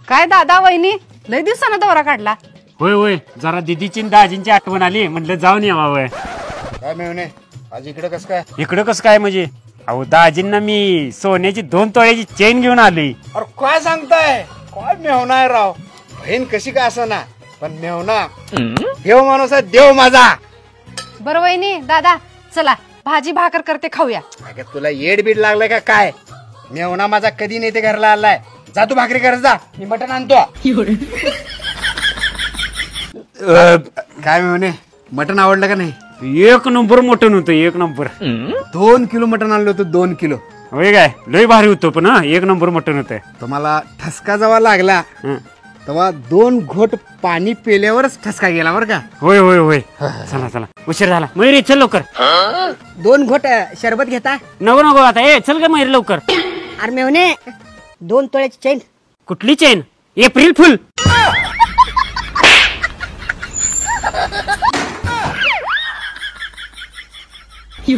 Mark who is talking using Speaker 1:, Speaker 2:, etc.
Speaker 1: काय दादा वहिनी लय दिवसानं दौरा काढला?
Speaker 2: होय होय, जरा दिदीची आणि दाजींची आठवण आली, म्हटलं जाऊन यावं.
Speaker 3: काय मिळवणे आज इकडे कसं काय?
Speaker 2: इकडं कसं काय म्हणजे? अहो दाजींना मी सोन्याची 2 तोळ्याची चेन घेऊन आली.
Speaker 3: अरे काय सांगताय? काय मेहना आहे राव. बहीण कशी काय असना, पण मेहना देव माणूस आहे, देव माझा.
Speaker 1: बरं वहिनी दादा चला भाजी भाकर करते खाऊया.
Speaker 3: अगं तुला येड बीड लागलाय का काय? मेहना माझा कधी नेते घरला आलाय. जा तू भाकरी कर, जा मी मटण आणतो. काय मेहने मटण आवडलं का नाही?
Speaker 2: 1 नंबर मटण होतं, 1 नंबर.
Speaker 3: 2 किलो मटण आणलं होतं, 2 किलो.
Speaker 2: होय काय, लय भारी होतं, पण 1 नंबर मटण होतं.
Speaker 3: तुम्हाला ठसका जेव्हा लागला तेव्हा 2 घोट पाणी पेल्यावरच ठसका गेला बरं का.
Speaker 2: होय होय होय. चला चला, उशीर झाला. मयुरी चल लवकर.
Speaker 4: 2 घोट शरबत घेता?
Speaker 2: नको नको, आता चल का मयुरी लवकर.
Speaker 4: अरे मेवणे 2 तोळ्याची चैन.
Speaker 2: कुठली चेन? April fool.
Speaker 4: You